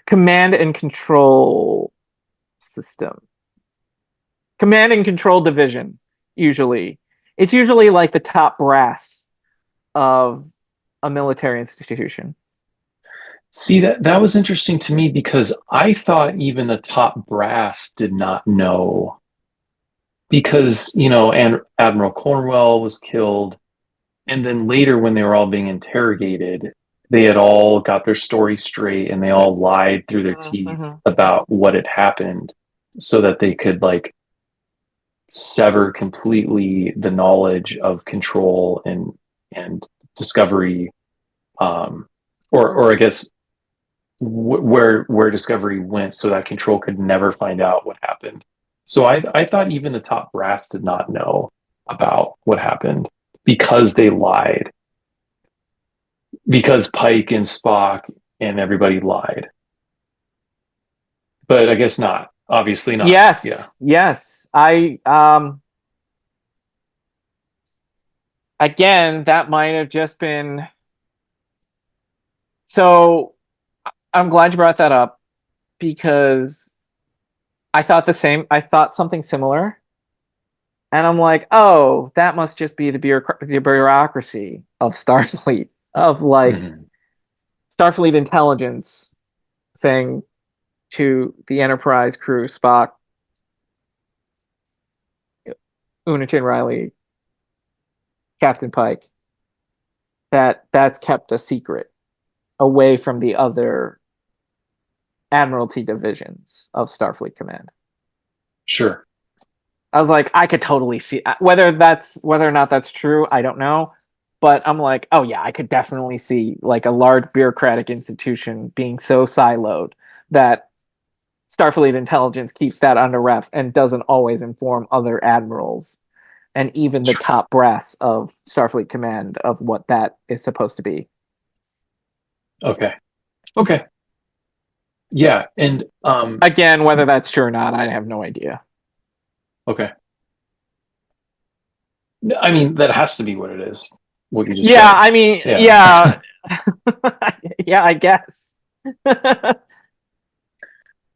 command and control system. Command and control division, usually. It's usually like the top brass of a military institution. See, that was interesting to me because I thought even the top brass did not know because, and Admiral Cornwell was killed. And then later, when they were all being interrogated, they had all got their story straight and they all lied through their teeth Mm-hmm. about what had happened so that they could like sever completely the knowledge of control and discovery, or I guess where discovery went so that control could never find out what happened. So I thought even the top brass did not know about what happened because they lied, because Pike and Spock and everybody lied. But I guess not. Obviously not. Yeah. Yes, yes. Again, that might have just been, so I'm glad you brought that up because I thought something similar. And I'm like, oh, that must just be the bureaucracy of Starfleet, of like Mhm. Starfleet intelligence saying to the Enterprise crew, Spock, Unachin Riley, Captain Pike, that that's kept a secret away from the other Admiralty divisions of Starfleet Command. Sure. I was like, I could totally see whether or not that's true. I don't know, but I'm like, oh yeah, I could definitely see like a large bureaucratic institution being so siloed that Starfleet intelligence keeps that under wraps and doesn't always inform other admirals and even the Sure. top brass of Starfleet Command of what that is supposed to be. Okay. Okay. Yeah. And Again, whether that's true or not, I have no idea. okay. I mean, that has to be what it is. What you just Yeah, said. I mean, Yeah. yeah, yeah, I guess.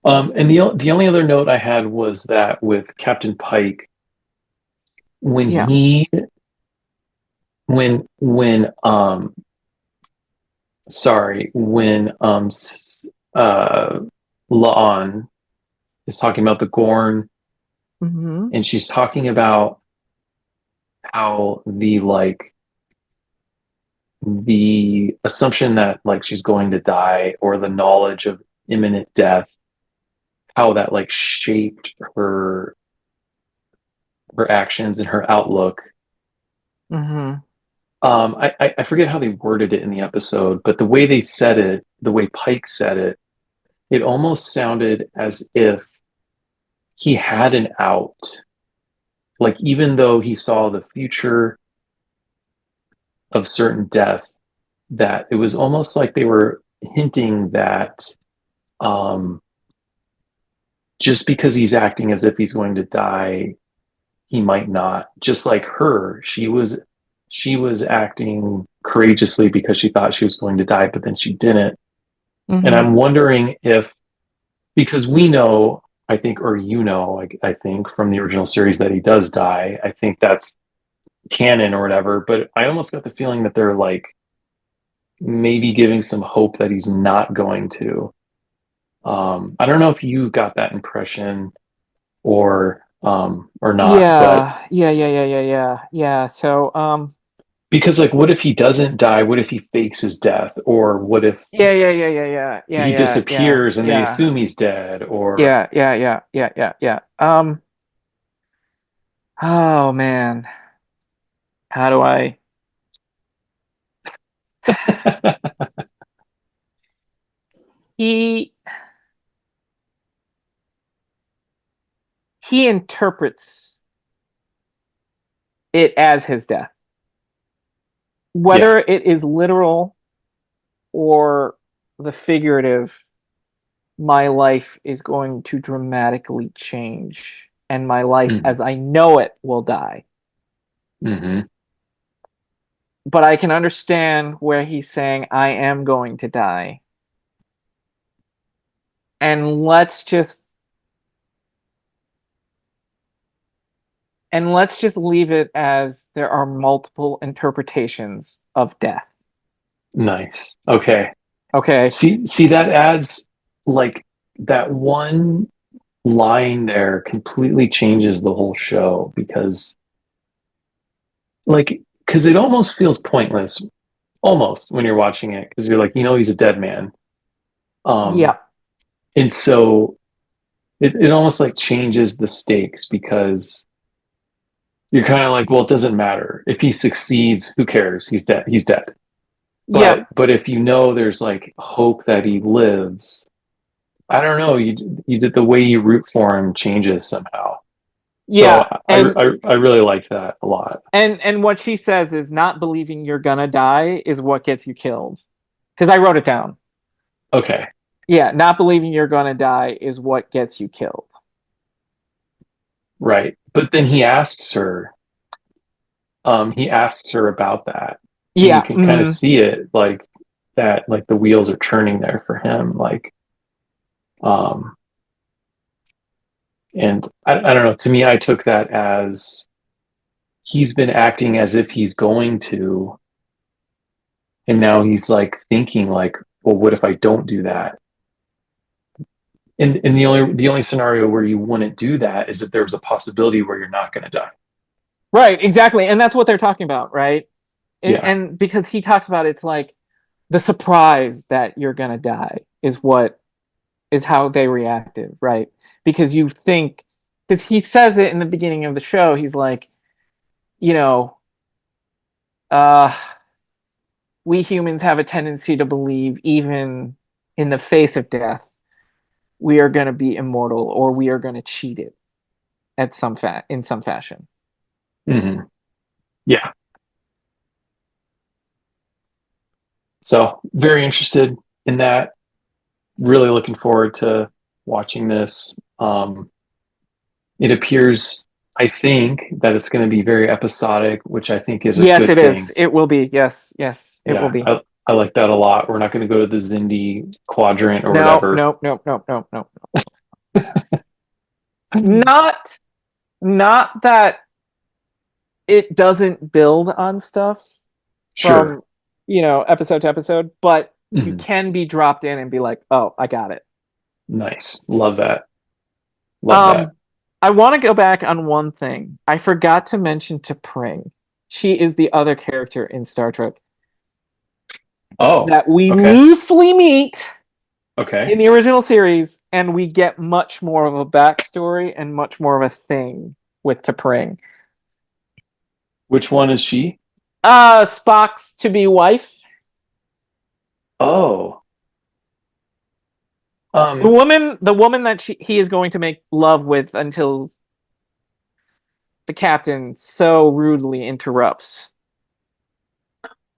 And the only other note I had was that with Captain Pike, when Yeah. he when sorry, when La'an is talking about the Gorn, Mm-hmm. and she's talking about how the assumption that like she's going to die or the knowledge of imminent death, how that like shaped her actions and her outlook. Mm-hmm. I forget how they worded it in the episode, but the way they said it, the way Pike said it, it almost sounded as if he had an out. Like even though he saw the future of certain death, that it was almost like they were hinting that um, just because he's acting as if he's going to die, he might not. Just like her, she was acting courageously because she thought she was going to die, but then she didn't. And Mm-hmm. I'm wondering if, because we know, I think, or I think from the original series that he does die. I think that's canon or whatever. But I almost got the feeling that they're like maybe giving some hope that he's not going to. I don't know if you got that impression or or not. But Yeah. So, because like, what if he doesn't die? What if he fakes his death? Or what if he disappears and they assume he's dead? Or yeah. Oh man, how do I? He he interprets it as his death, yeah. whether it is literal or the figurative. My life is going to dramatically change, and my life Mm-hmm. as I know it will die. Mm-hmm. But I can understand where he's saying, I am going to die. And let's just leave it as there are multiple interpretations of death. Nice. Okay. Okay. See that adds like that one line there completely changes the whole show because like because it almost feels pointless almost when you're watching it because you're like he's a dead man Yeah. and so it almost like changes the stakes because you're kind of like well it doesn't matter if he succeeds who cares he's dead Yeah. but if there's like hope that he lives I don't know you did the way you root for him changes somehow so Yeah. And I really liked that a lot. and what she says is not believing you're gonna die is what gets you killed. Because I wrote it down. Okay. Yeah, not believing you're gonna die is what gets you killed. Right. But then he asks her about that. And you Yeah. can kind of see it like that, like the wheels are turning there for him. Like, um, and I don't know, to me, I took that as he's been acting as if he's going to, and now he's like thinking like, well, what if I don't do that? And the only scenario where you wouldn't do that is if there was a possibility where you're not going to die. Right, exactly. And that's what they're talking about, right? Yeah. And because he talks about it's like the surprise that you're gonna die is how they reacted, right? Because you think because he says it in the beginning of the show, he's like, you know, uh we humans have a tendency to believe even in the face of death, we are gonna be immortal or we are gonna cheat it in some fashion. Mm-hmm. Yeah. So very interested in that. Really looking forward to watching this. It appears, I think, that it's going to be very episodic, which I think is a Yes, good it is. thing. It will be. Yes, it will Yeah, be. I like that a lot. We're not going to go to the Zindi quadrant or No, whatever. no. Not not that it doesn't build on stuff Sure. from episode to episode, but you Mhm. can be dropped in and be like, oh, I got it. Nice. Love that. Love that. um I want to go back on one thing. I forgot to mention to Pring. She is the other character in Star Trek Oh, that we okay. loosely meet Okay. in the original series, and we get much more of a backstory and much more of a thing with T'Pring. Which one is she? Spock's to be wife. Oh, The um, woman that he is going to make love with until the captain so rudely interrupts.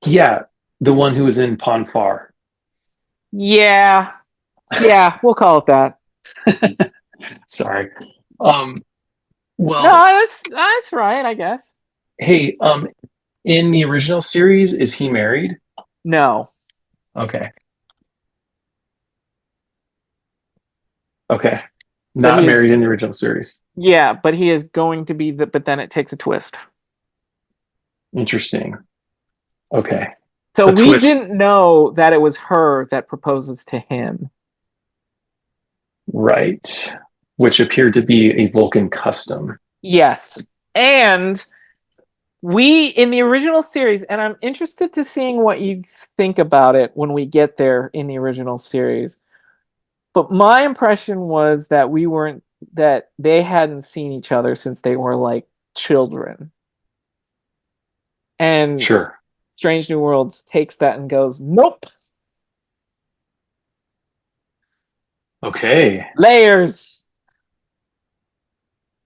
yeah, the one who was in Ponfar. Yeah, we'll call it that. Sorry. No, Well, that's right, I guess. hey, in the original series, is he married? No, Okay. Okay. but Not married in the original series. but he is going to be but then it takes a twist. Interesting. Okay. So A we twist. didn't know that it was her that proposes to him. Right. which appeared to be a Vulcan custom. Yes. And we, in the original series, and I'm interested to seeing what you think about it when we get there in the original series. But my impression was that that they hadn't seen each other since they were like children. And Sure. Strange New Worlds takes that and goes, nope. Okay. Layers.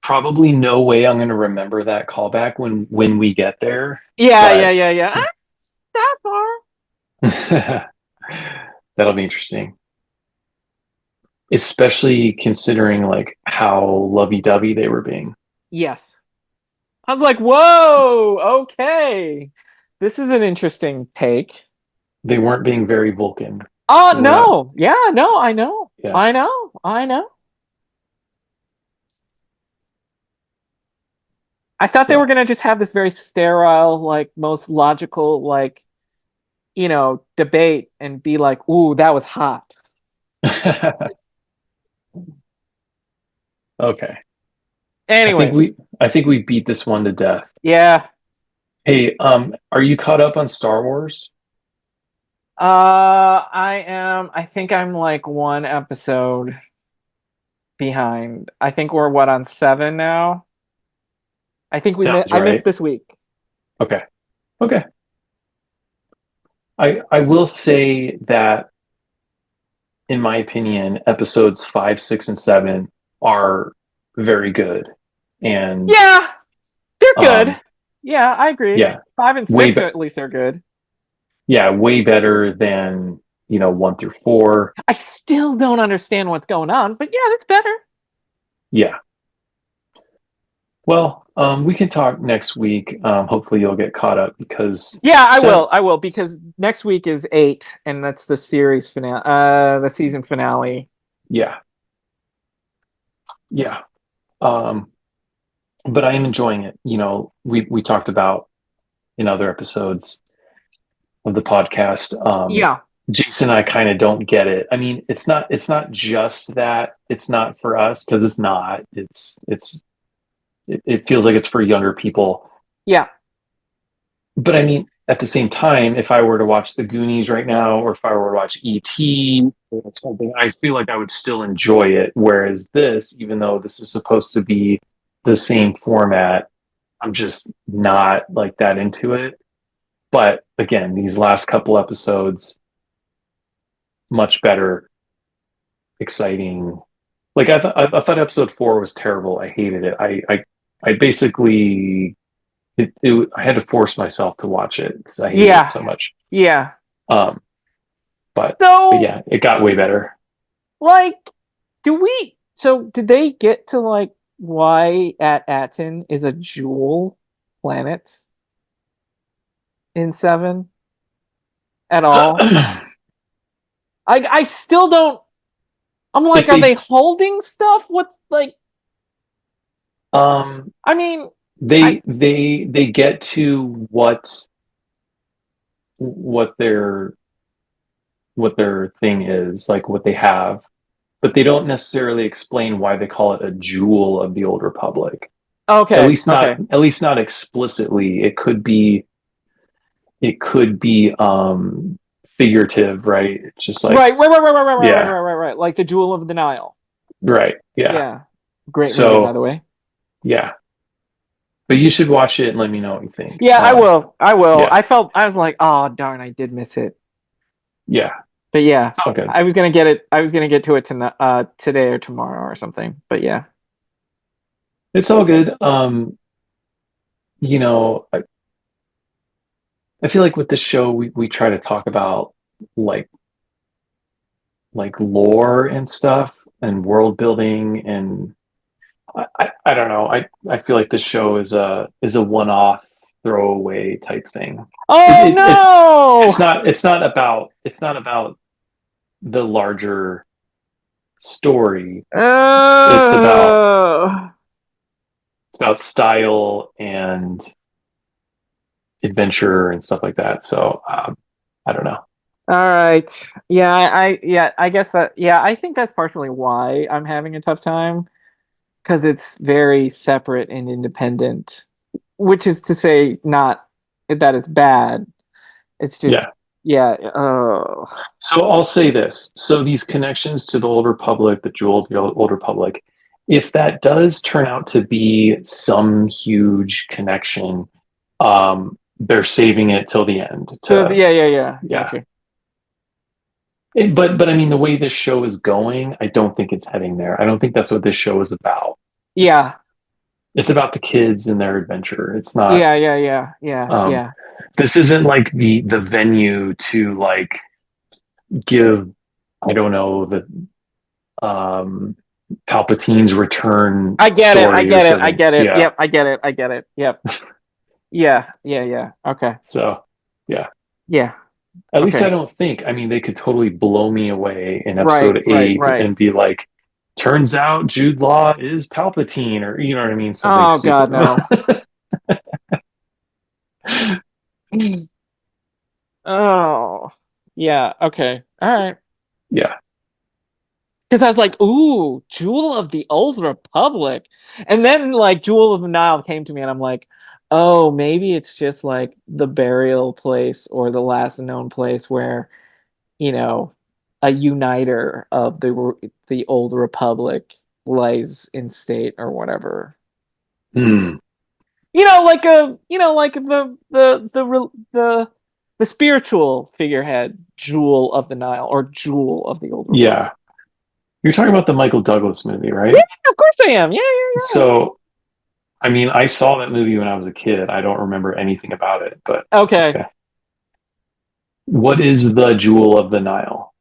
Probably no way I'm going to remember that callback when we get there. Yeah. But It's that far. that'll be interesting. Especially considering like how lovey-dovey they were being. Yes. I was like, whoa, okay. This is an interesting take. They weren't being very Vulcan. Oh, no. Yeah, no, I know. Yeah. I know. I thought they were going to just have this very sterile, like, most logical, like, debate and be like, ooh, that was hot. Okay. Anyways. I think we beat this one to death. Yeah. Hey, are you caught up on Star Wars? I am. I think I'm like one episode behind. I think we're on 7 now. I think I missed this week. Okay. I will say that, in my opinion, episodes 5, 6, and 7 are very good. And yeah, they're good. Yeah, I agree. Yeah, 5 and 6 at least are good. Yeah, way better than 1 through 4. I still don't understand what's going on, but yeah, that's better. Yeah. Well, we can talk next week. Hopefully you'll get caught up because I will because next week is 8 and that's the series finale, the season finale. Yeah. But I am enjoying it. We talked about in other episodes of the podcast. Jason and I kind of don't get it. I mean, it's not just that it's not for us, because it's not. It feels like it's for younger people. Yeah. But I mean, at the same time, if I were to watch The Goonies right now, or if I were to watch E.T. or something, I feel like I would still enjoy it. Whereas this, even though this is supposed to be the same format, I'm just not like that into it. But again, these last couple episodes, much better, exciting. Like I thought episode 4 was terrible. I hated it. I basically I had to force myself to watch it because I hated it so much. Yeah. But yeah, it got way better. Like, did they get to like why Aten is a jewel planet in 7 at all? I still don't. I'm like, are they holding stuff? What's like? I mean, they get to what their thing is, like what they have, but they don't necessarily explain why they call it a jewel of the Old Republic. Okay. At least not explicitly. It could be figurative, right? It's just like right. Like the Jewel of the Nile. Right. Yeah. Yeah. Great movie, by the way. Yeah. But you should watch it and let me know what you think. Yeah, I will. Yeah. I was like, oh darn, I did miss it. Yeah. But yeah, it's all good. I was gonna get it. I was gonna get to it today or tomorrow or something. But yeah, it's all good. I feel like with this show, we try to talk about like lore and stuff and world building, and I don't know. I feel like this show is a one-off throwaway type thing. Oh no! It's not about the larger story. It's about style and adventure and stuff like that. So I don't know. All right. Yeah, I guess that. Yeah, I think that's partially why I'm having a tough time. because it's very separate and independent, which is to say, not that it's bad. It's just, Yeah. yeah. Oh, So I'll say this. So these connections to the Old Republic, the Jewel of the Old Republic, if that does turn out to be some huge connection, they're saving it till the end so to, yeah. yeah. Gotcha. But I mean, the way this show is going, I don't think it's heading there. I don't think that's what this show is about. It's Yeah, it's about the kids and their adventure. It's not. yeah. This isn't like the venue to like give, I don't know, the Palpatine's return I get it. I story or get it. I something. get it. Yeah. Yep. I get it. I get it. Yep. Yeah. Okay. So yeah. Yeah. At least I Okay. don't think. I mean, they could totally blow me away in Right. episode Right. 8 Right. and be like, turns out Jude Law is Palpatine, or you know what I mean? Something Oh stupid. God, no. Oh. Yeah. Okay. All right. Yeah. Because I was like, ooh, Jewel of the Old Republic. And then like Jewel of the Nile came to me and I'm like, oh, maybe it's just like the burial place or the last known place where, you know, a uniter of the Old Republic lies in state or whatever. Hmm. Like the spiritual figurehead, Jewel of the Nile or Jewel of the Old Republic. Yeah. You're talking about the Michael Douglas movie, Yeah, right? of course I am. Yeah. So, I mean, I saw that movie when I was a kid. I don't remember anything about it, but Okay. okay. What is the Jewel of the Nile?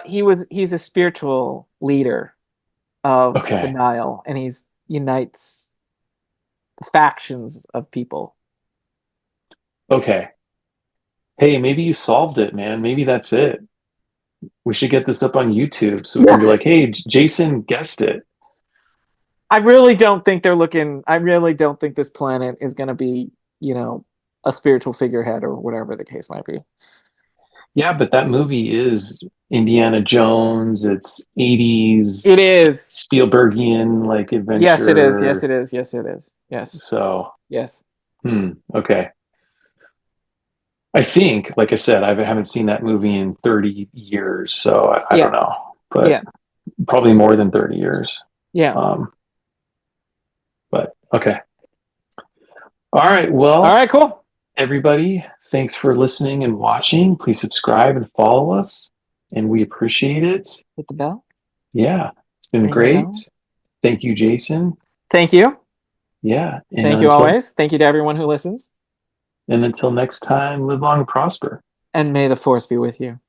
He's a spiritual leader of the Okay. Nile, and he's unites factions of people. Okay. Hey, maybe you solved it, man. Maybe that's it. We should get this up on YouTube so we can be like, hey, Jason guessed it. I really don't think they're looking. I really don't think this planet is going to be, a spiritual figurehead or whatever the case might be. Yeah, but that movie is Indiana Jones. It's 80s It is. Spielbergian like Yes, it is. Yes, adventure. it is. Yes, it is. Yes. So, Yes. okay. I think, like I said, I haven't seen that movie in 30 years, so I Yeah. don't know, but Yeah. probably more than 30 years. Yeah. But okay. All right. All Well, right. Cool. everybody, thanks for listening and watching. Please subscribe and follow us, and we appreciate it. Hit the bell. Yeah, it's been Ring the great. bell. Thank you, Jason. Thank you. Yeah. Thank you always. Thank you to everyone who listens. And until next time, live long and prosper. And may the force be with you.